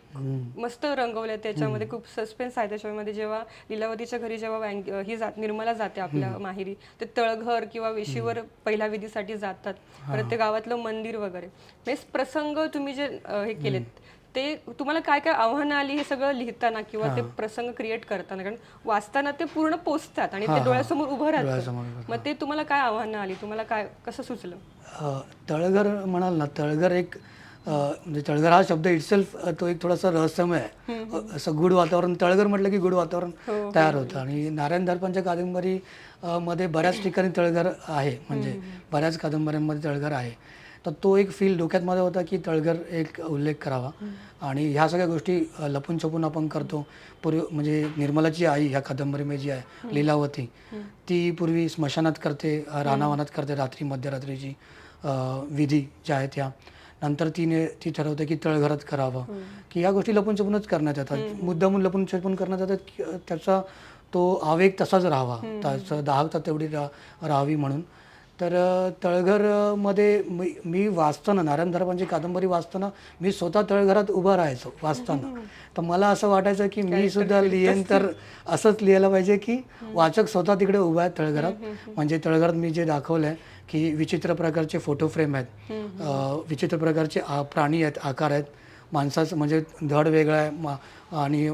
मस्त रंगवले. त्याच्यामध्ये खूप सस्पेन्स आहे त्याच्यामध्ये. जेव्हा लीलावतीच्या घरी जेव्हा निर्मला जाते आपल्या माहेरी, ते तळघर किंवा वेशीवर पहिल्या विधीसाठी जातात, परत ते गावातलं मंदिर वगैरे, हे प्रसंग तुम्ही जे हे केलेत ते तुम्हाला काय काय आव्हानं आली हे सगळं लिहिताना किंवा ते प्रसंग क्रिएट करताना? कारण वाचताना ते पूर्ण पोचतात आणि ते डोळ्यासमोर उभं राहतं. मग ते तुम्हाला काय आव्हानं आली, तुम्हाला काय कसं सुचलं? तळघर म्हणाल ना, तळघर एक म्हणजे तळघर हा शब्द इटसेल्फ तो एक थोडासा रहस्यमय आहे. असं गुढ वातावरण, तळघर म्हटलं की गुढ वातावरण तयार होतं. आणि नारायण दर्पणच्या कादंबरी मध्ये बऱ्याच ठिकाणी तळघर आहे, म्हणजे बऱ्याच कादंबऱ्यांमध्ये तळघर आहे. तर तो एक फील डोक्यात माझा होता की तळघर एक उल्लेख करावा. आणि ह्या सगळ्या गोष्टी लपून छपून आपण करतो. म्हणजे निर्मलाची आई ह्या कादंबरीमध्ये जी आहे लीलावती, ती पूर्वी स्मशानात करते, रानावनात करते रात्री मध्यरात्रीची विधी ज्या आहेत त्या. नंतर ती ठरवते की तळघरात करावं, की या गोष्टी लपून छपूनच करण्यात येतात, मुद्दामून लपून छपून करण्यात येतात की त्याचा तो आवेग तसाच राहावा, त्याचं दाहकता तेवढी राहावी म्हणून. तर तळघरमध्ये मी वाचताना नारायण दर्पणची कादंबरी वाचताना मी स्वतः तळघरात उभा राहायचो वाचताना. तर मला असं वाटायचं की मी सुद्धा लिहिन तर असंच लिहायला पाहिजे की वाचक स्वतः तिकडे उभा आहे तळघरात. म्हणजे तळघरात मी जे दाखवलं आहे की विचित्र प्रकारचे फोटो फ्रेम आहेत, विचित्र प्रकारचे प्राणी आहेत, आकार आहेत. माणसाचं म्हणजे धड वेगळं आहे आणि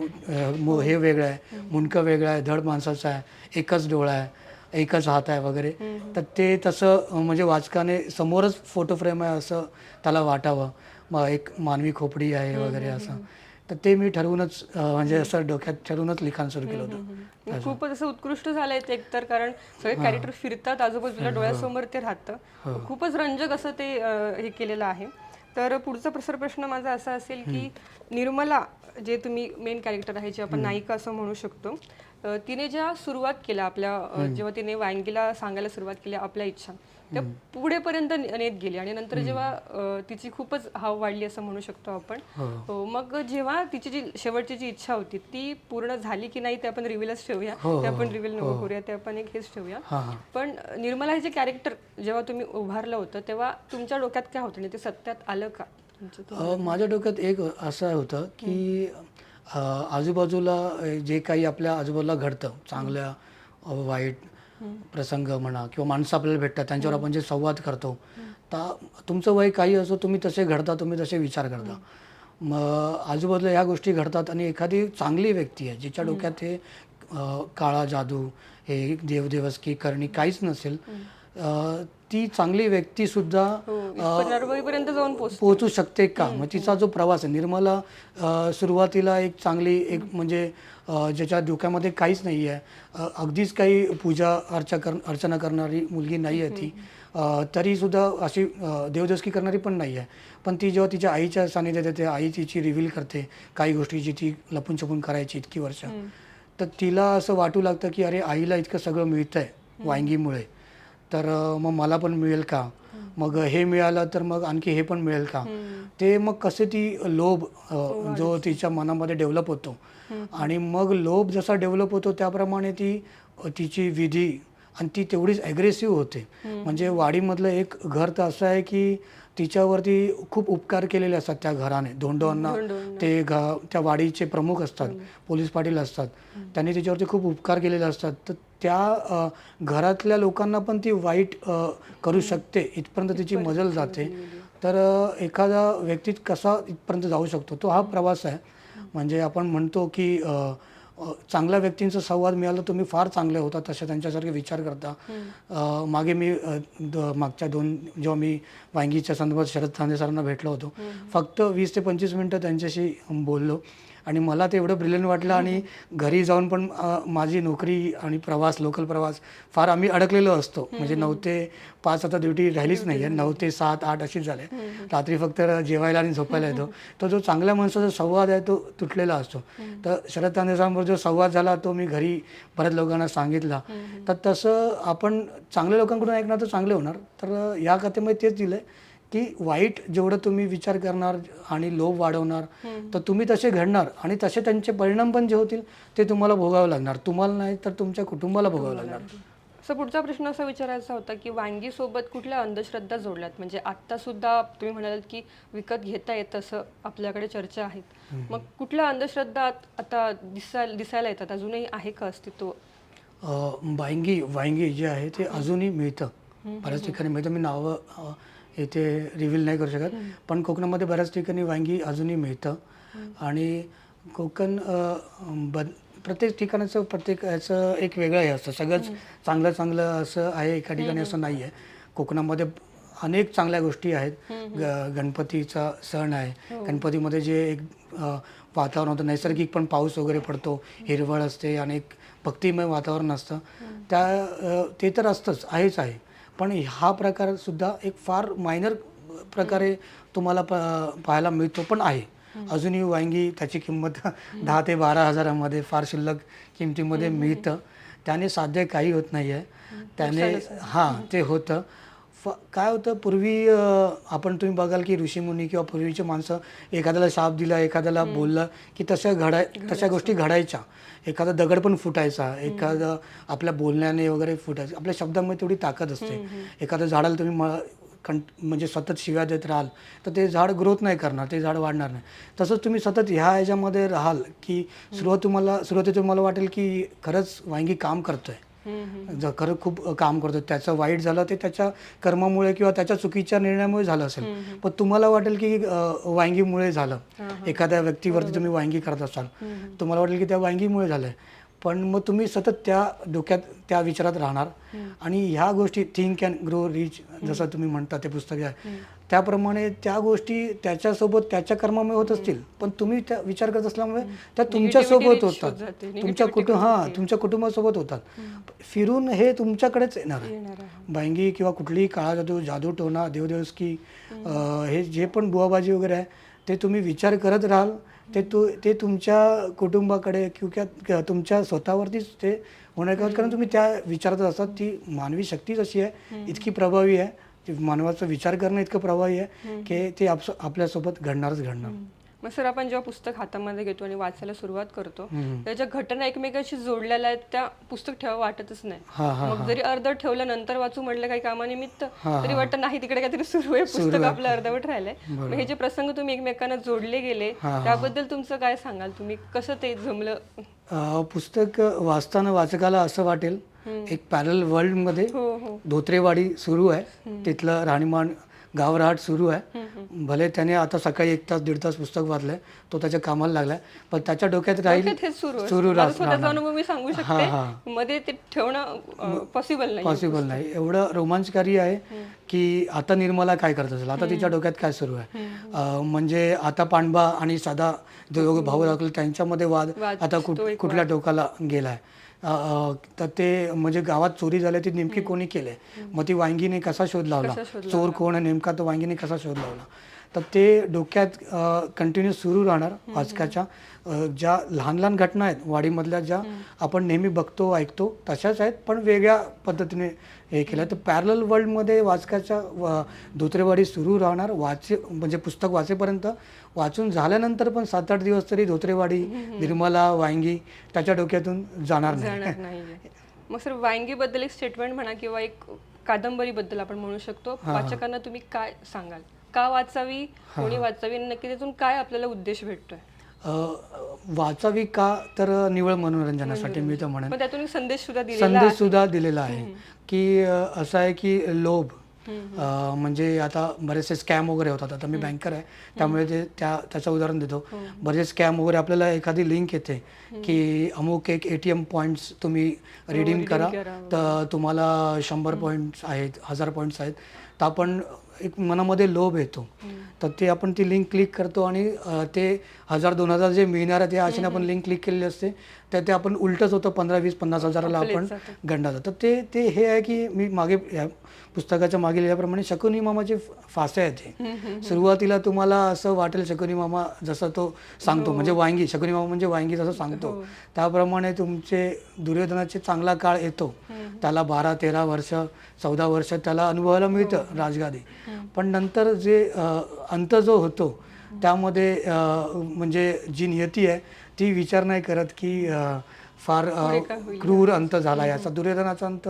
हे वेगळं आहे, मुंडकं वेगळं आहे, धड माणसाचं आहे, एकच डोळा आहे, एकच हात आहे वगैरे. तर ते तसं म्हणजे वाचकाने समोरच फोटो फ्रेम आहे असं त्याला वाटावं, मग एक मानवी खोपडी आहे वगैरे असं. तर ते मी ठरवूनच म्हणजे असं डोक्यात ठरवूनच लिखाण सुरू केलं होतं. खूपच असं उत्कृष्ट झालंय ते एकतर, कारण सगळे कॅरेक्टर फिरतात आजूबाजूला, डोळ्यासमोर ते राहतं. खूपच रंजक असं ते हे केलेलं आहे. तर पुढचा प्रश्न माझा असा असेल की निर्मला जे तुम्ही मेन कॅरेक्टर आहे जे आपण नायिका असं म्हणू शकतो, तिने ज्या सुरुवात केल्या आपल्या जेव्हा तिने वांगीला सांगायला सुरुवात केली आपल्या इच्छा, त्या पुढेपर्यंत नेत गेली आणि नंतर जेव्हा तिची खूपच हाव वाढली असं म्हणू शकतो आपण. हो, मग जेव्हा तिची जी शेवटची जी इच्छा होती ती पूर्ण झाली की नाही ते आपण रिव्हीलच ठेवूया, ते आपण रिव्हील नको करूया, ते आपण एक हेच ठेवूया. पण निर्मला हे जे कॅरेक्टर जेव्हा तुम्ही उभारलं होतं तेव्हा तुमच्या डोक्यात काय होतं आणि ते सत्यात आलं का? माझ्या डोक्यात एक असं होतं की आजूबाजूला जे काही आपल्या आजूबाजूला घडतं, चांगल्या वाईट प्रसंग म्हणा किंवा माणसं आपल्याला भेटतात त्यांच्यावर आपण जे संवाद करतो, तर तुमचं वय काही असो तुम्ही तसे घडता, तुम्ही तसे विचार करता. मग आजूबाजूला ह्या गोष्टी घडतात आणि एखादी चांगली व्यक्ती आहे जिच्या डोक्यात हे काळा जादू, हे देवदेवस्की करणी काहीच नसेल, ती चांगली व्यक्तीसुद्धा नरबळीपर्यंत जाऊन पोहोचू शकते का? मग तिचा जो प्रवास आहे, निर्मला सुरुवातीला एक चांगली एक म्हणजे ज्याच्या डोक्यामध्ये काहीच नाही आहे, अगदीच काही पूजा अर्चना करणारी मुलगी नाही आहे ती, तरीसुद्धा अशी देवदस्की करणारी पण नाही आहे. पण ती जेव्हा तिच्या आईच्या सानिध्यात येते, आई तिची रिव्हील करते काही गोष्टी जी ती लपून छपून करायची इतकी वर्ष, तर तिला असं वाटू लागतं की अरे आईला इतकं सगळं मिळतंय वांगीमुळे, तर मग मला पण मिळेल का? मग हे मिळालं तर मग आणखी हे पण मिळेल का? ते मग कसे ती लोभ जो तिच्या मनामध्ये डेव्हलप होतो आणि मग लोभ जसा डेव्हलप होतो त्याप्रमाणे ती तिची विधी आणि ती तेवढीच ॲग्रेसिव्ह होते. म्हणजे वाडीमधलं एक घर तर असं आहे की तिच्यावरती खूप उपकार केलेले असतात त्या घराने. धोंडोअण्णा ते त्या वाडीचे प्रमुख असतात, पोलीस पाटील असतात, त्यांनी तिच्यावरती खूप उपकार केलेले असतात. तर त्या घरातल्या लोकांना पण ती वाईट करू शकते इथपर्यंत तिची मजल जाते. तर एखादा व्यक्ती कसा इथपर्यंत जाऊ शकतो, तो हा प्रवास आहे. म्हणजे आपण म्हणतो की चांगल्या व्यक्तींचा संवाद मिळाला तुम्ही फार चांगले होता, तसे त्यांच्यासारखे विचार करता. मागे मी मागच्या जेव्हा मी वांगीच्या संदर्भात शरद चांदे सरांना भेटलो होतो, फक्त 20 ते 25 मिनटं त्यांच्याशी बोललो आणि मला ते एवढं ब्रिलियंट वाटलं. आणि घरी जाऊन पण माझी नोकरी आणि प्रवास, लोकल प्रवास फार आम्ही अडकलेलो असतो. म्हणजे 9 ते 5 आता ड्युटी राहिलीच नाही आहे, 9 ते 7, 8 अशीच झाले. रात्री फक्त जेवायला आणि झोपायला येतो. तो जो चांगल्या माणसाचा संवाद आहे तो तुटलेला असतो. तर शरद चांदे सरांबरोबर जो संवाद झाला तो मी घरी बऱ्याच लोकांना सांगितला. तर तसं आपण चांगल्या लोकांकडून ऐकणार तर चांगले होणार. तर या कथेमध्ये तेच दिलं आहे की वाईट जेवढं तुम्ही विचार करणार आणि लोभ वाढवणार तर तुम्ही तसे घडणार आणि तसे त्यांचे परिणाम पण जे होतील ते तुम्हाला भोगावं लागणार. तुम्हाला नाही तर तुमच्या कुटुंबाला भोगावं लागणार. सर, पुढचा प्रश्न असा विचारायचा होता की वांगीसोबत कुठल्या अंधश्रद्धा जोडल्यात? म्हणजे आत्ता सुद्धा तुम्ही म्हणालात की विकत घेता येतं असं आपल्याकडे चर्चा आहेत, मग कुठल्या अंधश्रद्धा आता दिसायला येतात, अजूनही आहे का अस्तित्व? वांगी जे आहे ते अजूनही मिळतं, बऱ्याच ठिकाणी मिळतं. मी नावं इथे रिव्हील नाही करू शकत, पण कोकणामध्ये बऱ्याच ठिकाणी वांगी अजूनही मिळतं. आणि कोकण प्रत्येक ठिकाणाचं प्रत्येकाचं एक वेगळं हे असतं. सगळंच चांगलं चांगलं असं आहे एका ठिकाणी असं नाही आहे. कोकणामध्ये अनेक चांगल्या गोष्टी आहेत. गणपतीचा सण आहे, गणपतीमध्ये जे एक वातावरण होतं, नैसर्गिक पण पाऊस वगैरे पडतो, हिरवळ असते आणि एक भक्तिमय वातावरण असतं, ते तर असतंच, आहेच आहे. पण हा प्रकारसुद्धा एक फार मायनर प्रकारे तुम्हाला पाहायला मिळतो पण आहे. अजूनही वांगी त्याची किंमत 10 ते 12 हजारामध्ये फार शिल्लक किमतीमध्ये मिळतं. त्याने साध्य काही होत नाही आहे त्याने. ते होतं. काय होतं पूर्वी तुम्ही बघाल की ऋषीमुनी किंवा पूर्वीचे माणसं एखाद्याला शाप दिला, एखाद्याला बोललं की तशा गोष्टी घडायच्या. एखादा दगड पण फुटायचा, एखादं आपल्या बोलण्याने वगैरे फुटायचं. आपल्या शब्दामध्ये तेवढी ताकद असते. एखाद्या झाडाला तुम्ही म्हणजे सतत शिव्या देत राहाल तर ते झाड ग्रोथ नाही करणार, ते झाड वाढणार नाही. तसंच तुम्ही सतत ह्या ह्याच्यामध्ये राहाल की सुरुवातीला तुम्हाला वाटेल की खरंच वांगी काम करतोय, जर खरं खूप काम करतो, त्याचं वाईट झालं ते त्याच्या कर्मामुळे किंवा त्याच्या चुकीच्या निर्णयामुळे झालं असेल, पण तुम्हाला वाटेल की वांगीमुळे झालं. एखाद्या व्यक्तीवरती तुम्ही वांगी करत असाल, तुम्हाला वाटेल की त्या वांगीमुळे झालंय, पण मग तुम्ही सतत त्या डोक्यात त्या विचारात राहणार. आणि ह्या गोष्टी थिंक अँड ग्रो रिच जसं तुम्ही म्हणता ते पुस्तक आहे, त्याप्रमाणे त्या गोष्टी त्याच्यासोबत त्याच्या कर्मामुळे होत असतील, पण तुम्ही त्या विचार करत असल्यामुळे त्या तुमच्यासोबत होतात, तुमच्या कुटुंबासोबत होतात. फिरून हे तुमच्याकडेच येणार आहे. वांगी किंवा कुठलीही काळा जादू टोना, देवदेवस्की, हे जे पण बुवाबाजी वगैरे आहे ते तुम्ही विचार करत राहाल ते तुमच्या कुटुंबाकडे किंवा तुमच्या स्वतःवरतीच ते होणार का, कारण तुम्ही त्या विचारात असतात. ती मानवी शक्तीच अशी आहे, इतकी प्रभावी आहे, ती मानवाचा विचार करणं इतकं प्रभावी आहे की ते आपल्यासोबत घडणारच घडणार. मग सर, आपण जेव्हा पुस्तक हातामध्ये घेतो आणि वाचायला सुरुवात करतो, त्याच्या घटना एकमेकांशी जोडलेल्या आहेत, त्या पुस्तक ठेवा वाटतच नाही. मग जरी अर्ध ठेवलं नंतर वाचू म्हटलं काही कामानिमित्त, तरी वाटतं नाही तिकडे काहीतरी सुरू आहे, पुस्तक आपलं अर्धवट राहिलंय. मग हे जे प्रसंग तुम्ही एकमेकांना जोडले गेले, त्याबद्दल तुमचं काय सांगाल तुम्ही, कसं ते जमलं? पुस्तक वाचताना वाचकाला असं वाटेल एक पॅरल वर्ल्ड मध्ये धोत्रेवाडी सुरू आहे, तिथलं राहणीमान गावराट सुरू आहे. भले त्याने आता सकाळी 1 तास 1.5 तास पुस्तक वाचलंय, तो त्याच्या कामाला लागलाय, पण त्याच्या डोक्यात राहील सुरू स्वतःचा अनुभव मी सांगू शकते, मध्ये ते ठेवणं पॉसिबल नाही. एवढं रोमांचकारी आहे की आता निर्मला काय करत असेल, आता तिच्या डोक्यात काय सुरू आहे. म्हणजे आता पांडवा आणि साधा जो भाऊ दाखवले त्यांच्यामध्ये वाद आता कुठल्या टोकाला गेलाय. तर ते म्हणजे गावात चोरी झाली, ती नेमकी कोणी केले, मग ती वांगीने कसा शोध लावला, चोर कोण आहे नेमका, तो वांगीने कसा शोध लावला. तर ते डोक्यात कंटिन्यू सुरू राहणार वाचकाच्या. ज्या लहान लहान घटना आहेत वाडीमधल्या, ज्या आपण नेहमी बघतो ऐकतो तशाच आहेत, पण वेगळ्या पद्धतीने हे केलं. तर पॅरलल वर्ल्डमध्ये वाचकाच्या धोत्रेवाडी सुरू राहणार. म्हणजे पुस्तक वाचेपर्यंत, वाचून झाल्यानंतर पण 7-8 दिवस तरी धोत्रेवाडी, निर्मला, वांगी त्याच्या डोक्यातून जाणार नाही. मग सर, वांगीबद्दल एक स्टेटमेंट म्हणा किंवा एक कादंबरीबद्दल आपण म्हणू शकतो, वाचकांना तुम्ही काय सांगाल, का वाचावी, कोणी वाचावी, नक्की त्यातून काय आपल्याला उद्देश भेटतोय? वाचावी का, तर निवळ मनोरंजनासाठी मी तर म्हणेन. त्यातून संदेश सुद्धा दिलेला आहे की असं आहे की लोभ, म्हणजे आता बरेचसे स्कॅम वगैरे होतात. आता मी बँकर आहे त्यामुळे ते त्याचं उदाहरण देतो. बरेच स्कॅम वगैरे, आपल्याला एखादी लिंक येते की अमुक एक ATM पॉईंट्स तुम्ही रिडीम करा, तर तुम्हाला 100 पॉईंट्स आहेत, 1000 पॉईंट्स आहेत. तर आपण एक मनामध्ये लोभ येतो, तर ते आपण ती लिंक क्लिक करतो आणि ते 1000-2000 जे मिळणार आहे त्या आशेने आपण लिंक क्लिक केलेली असते, तर ते आपण उलटच होतं, 15-20-50 हजाराला आपण गंडा जातो. ते हे आहे की मी मागे या पुस्तकाच्या मागे लिहिल्याप्रमाणे शकुनी मामाचे फासे आहेत. हे सुरुवातीला तुम्हाला असं वाटेल शकुनी मामा जसं तो सांगतो, म्हणजे वांगी, शकुनी मामा म्हणजे वांगी जसं सांगतो त्याप्रमाणे तुमचे दुर्योधनाचे चांगला काळ येतो, त्याला 12-13 वर्ष 14 वर्ष त्याला अनुभवायला मिळतं राजगादी. पण नंतर जे अंत जो होतो त्यामध्ये म्हणजे जी नियती आहे ती विचार नाही करत की फार क्रूर अंत झाला याचा. दुर्योधनाचा अंत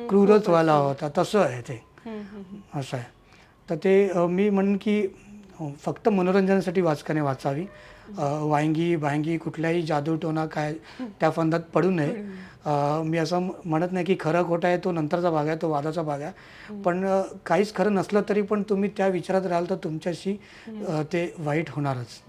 क्रूरच व्हायला होता, तसं आहे ते, असं आहे. तर ते मी म्हणेन की फक्त मनोरंजनासाठी वाचकाने वाचावी. वांगी भांगी कुठल्याही जादूटोना काय त्या फंदात पडू नये. मी असं म्हणत नाही की खरं खोटं आहे तो नंतरचा भाग आहे, तो वादाचा भाग आहे. पण काहीच खरं नसलं तरी पण तुम्ही त्या विचारात राहाल तर तुमच्याशी ते वाईट होणारच.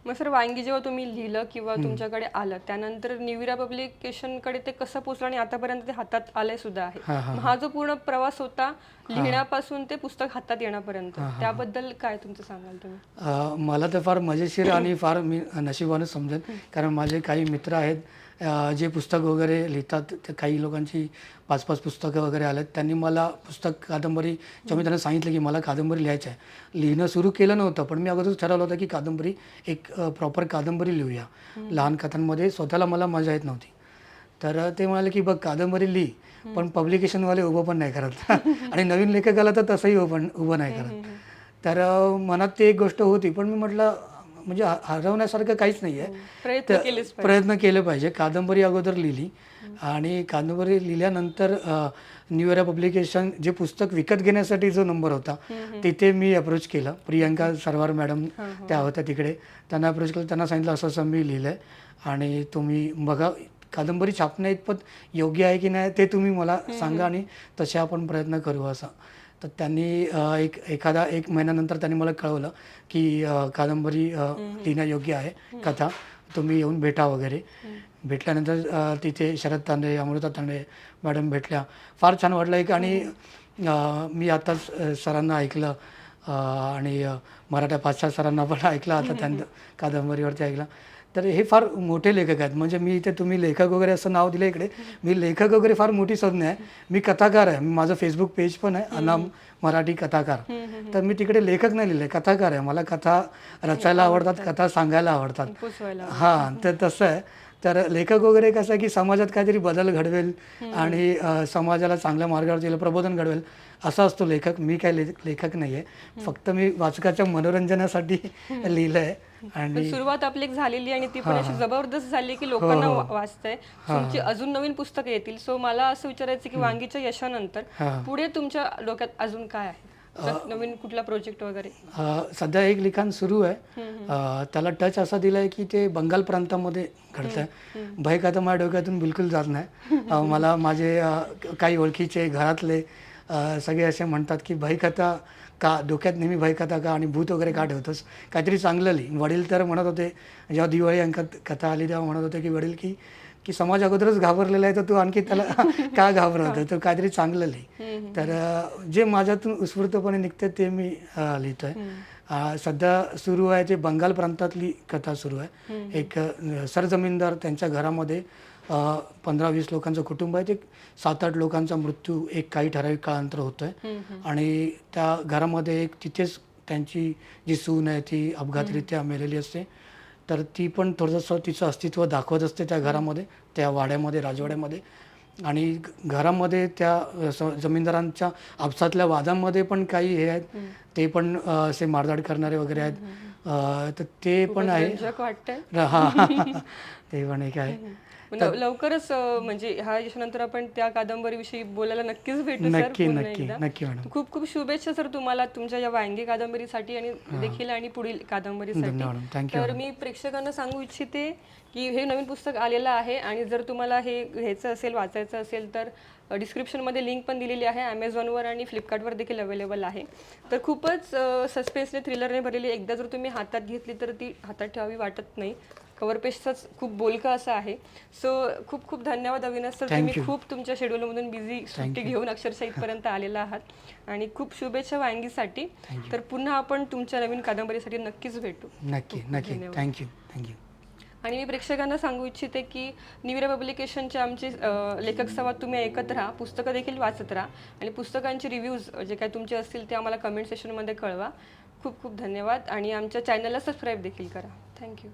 मग सर, वांगी जेव्हा तुम्ही लिहिलं किंवा तुमच्याकडे आलं, त्यानंतर निविरा पब्लिकेशनकडे ते कसं पोहोचलं आणि आतापर्यंत ते हातात आलंय सुद्धा आहे. हा जो पूर्ण प्रवास होता लिहिण्यापासून ते पुस्तक हातात येण्यापर्यंत, त्याबद्दल काय तुमचं सांगाल तुम्ही? मला तर फार मजेशीर आणि फार मी नशिबाने समजेन, कारण माझे काही मित्र आहेत जे पुस्तक वगैरे लिहितात. काही लोकांची 5-5 पुस्तकं वगैरे आलेत. त्यांनी मला पुस्तक कादंबरी, जेव्हा मी त्यांना सांगितलं की मला कादंबरी लिहायचं आहे, लिहिणं सुरू केलं नव्हतं, पण मी अगोदरच ठरवलं होतं की कादंबरी, एक प्रॉपर कादंबरी लिहूया. लहान कथांमध्ये स्वतःला मला मजा येत नव्हती. तर ते म्हणाले की बघ कादंबरी लिही, पण पब्लिकेशनवाले उभं पण नाही करत आणि नवीन लेखकाला तर तसंही उभं नाही करत. तर मनात ती एक गोष्ट होती, पण मी म्हटलं म्हणजे हरवण्यासारखं काहीच नाही आहे, प्रयत्न केले पाहिजे. कादंबरी अगोदर लिहिली आणि कादंबरी लिहिल्यानंतर निविरा पब्लिकेशन जे पुस्तक विकत घेण्यासाठी जो नंबर होता तिथे मी अप्रोच केला. प्रियंका सरवार मॅडम त्या होत्या तिकडे, त्यांना अप्रोच केलं. त्यांना सांगितलं असं असं मी लिहिलं आहे आणि तुम्ही बघा कादंबरी छापण्या इतपत योग्य आहे की नाही ते तुम्ही मला सांगा आणि तसे आपण प्रयत्न करू असं. तर त्यांनी एक महिन्यानंतर त्यांनी मला कळवलं की कादंबरी लिहिण्या योग्य आहे, कथा, तुम्ही येऊन भेटा वगैरे. भेटल्यानंतर तिथे शरद तांडे, अमृता तांडे मॅडम भेटल्या. फार छान वाटलं एक. आणि मी आताच सरांना ऐकलं आणि मराठा 5-6 सरांना पण ऐकलं, आता त्यांचं कादंबरीवरती ऐकलं. तर हे फार मोठे लेखक आहेत. म्हणजे मी इथे तुम्ही लेखक वगैरे असं नाव दिलं इकडे, मी लेखक वगैरे फार मोठी संज्ञा आहे. मी कथाकार आहे. माझं फेसबुक पेज पण आहे, अनाम मराठी कथाकार. तर मी तिकडे लेखक नाही लिहिले, कथाकार आहे. मला कथा रचायला आवडतात, कथा सांगायला आवडतात. पुसवायला हां, तर तसं आहे. तर लेखक वगैरे कसं आहे की समाजात काहीतरी बदल घडवेल आणि समाजाला चांगल्या मार्गावर येईल, प्रबोधन घडवेल असा असतो लेखक. मी काय लेखक नाही आहे, फक्त मी वाचकाच्या मनोरंजनासाठी लिहिलं आहे. पण आणि सुरुवात आपली एक झालेली आणि ती पण अशी जबरदस्त झाली की लोकांना वाचतंय. तुमची अजून नवीन पुस्तकं येतील. सो मला असं विचारायचं की वांगीच्या यशानंतर पुढे तुमच्या डोक्यात अजून काय आहे? नवीन कुठला प्रोजेक्ट वगैरे? सध्या एक लिखाण सुरू आहे. त्याला टच असा दिलाय की ते बंगाल प्रांतामध्ये घडतंय. भय कथा माझ्या डोक्यातून बिलकुल जात नाही. मला माझे काही ओळखीचे घरातले सगळे असे म्हणतात की भयकथा का डोक्यात नेहमी भयकथा का आणि भूत वगैरे का ठेवतोस, काहीतरी चांगलं लिही. वडील तर म्हणत होते, जेव्हा दिवाळी अंकात कथा आली तेव्हा म्हणत होते की वडील की की समाज अगोदरच घाबरलेला आहे, तर तू आणखी त्याला का घाबरवतो, तर काहीतरी चांगलं लिही. तर जे माझ्यातून उत्स्फूर्तपणे निघते ते मी लिहितोय. सध्या सुरू आहे ते बंगाल प्रांतातली कथा सुरू आहे. एक सरजमीनदार, त्यांच्या घरामध्ये 15-20 लोकांचं कुटुंब आहे. ते 7-8 लोकांचा मृत्यू एक काही ठराविक काळानंतर होतोय आणि त्या घरामध्ये एक तिथेच त्यांची जी सून आहे ती अपघातरित्या मेलेली असते. तर ती पण थोडंसं तिचं अस्तित्व दाखवत असते त्या घरामध्ये, त्या वाड्यामध्ये, राजवाड्यामध्ये. आणि घरामध्ये त्या जमीनदारांच्या आपसातल्या वादांमध्ये पण काही हे आहेत, ते पण असे मारधाड करणारे वगैरे आहेत. तर ते पण आहे. रंजक वाटतंय. ते पण एक आहे. लवकरच म्हणजे ह्या यशानंतर आपण त्या कादंबरीविषयी बोलायला नक्कीच भेटू सर. नक्की पुन्हा नक्की एकदा नक्की मॅडम. खूप खूप शुभेच्छा सर तुम्हाला तुमच्या या वांगी कादंबरीसाठी आणि देखील आणि पुढील कादंबरीसाठी. धन्यवाद. थँक्यू. तर मी प्रेक्षकांना सांगू इच्छिते की हे नवीन पुस्तक आलेलं आहे आणि जर तुम्हाला हे घ्यायचं असेल, वाचायचं असेल तर डिस्क्रिप्शनमध्ये लिंक पण दिलेली आहे. ॲमेझॉनवर आणि फ्लिपकार्टवर देखील अवेलेबल आहे. तर खूपच सस्पेन्सने, थ्रिलरने भरलेली, एकदा जर तुम्ही हातात घेतली तर ती हातात ठेवावी वाटत नाही. कव्हर पेजचाच खूप बोलकं असं आहे. सो खूप खूप धन्यवाद अविनाश सर. तुम्ही खूप तुमच्या शेड्यूलमधून बिझी सुट्टी घेऊन अक्षरशः इथपर्यंत आलेला आहात आणि खूप शुभेच्छा वांगीसाठी. तर पुन्हा आपण तुमच्या नवीन कादंबरीसाठी नक्कीच भेटू. नक्की नक्की. Thank you thank you. आणि मी प्रेक्षकांना सांगू इच्छिते की निविरा पब्लिकेशनचे आमचे लेखक संवाद तुम्ही ऐकत राहा, पुस्तकं देखील वाचत राहा आणि पुस्तकांचे रिव्ह्यूज जे काही तुमचे असतील ते आम्हाला कमेंट सेशनमध्ये कळवा. खूप खूप धन्यवाद आणि आमच्या चॅनलला सबस्क्राईब देखील करा. थँक्यू.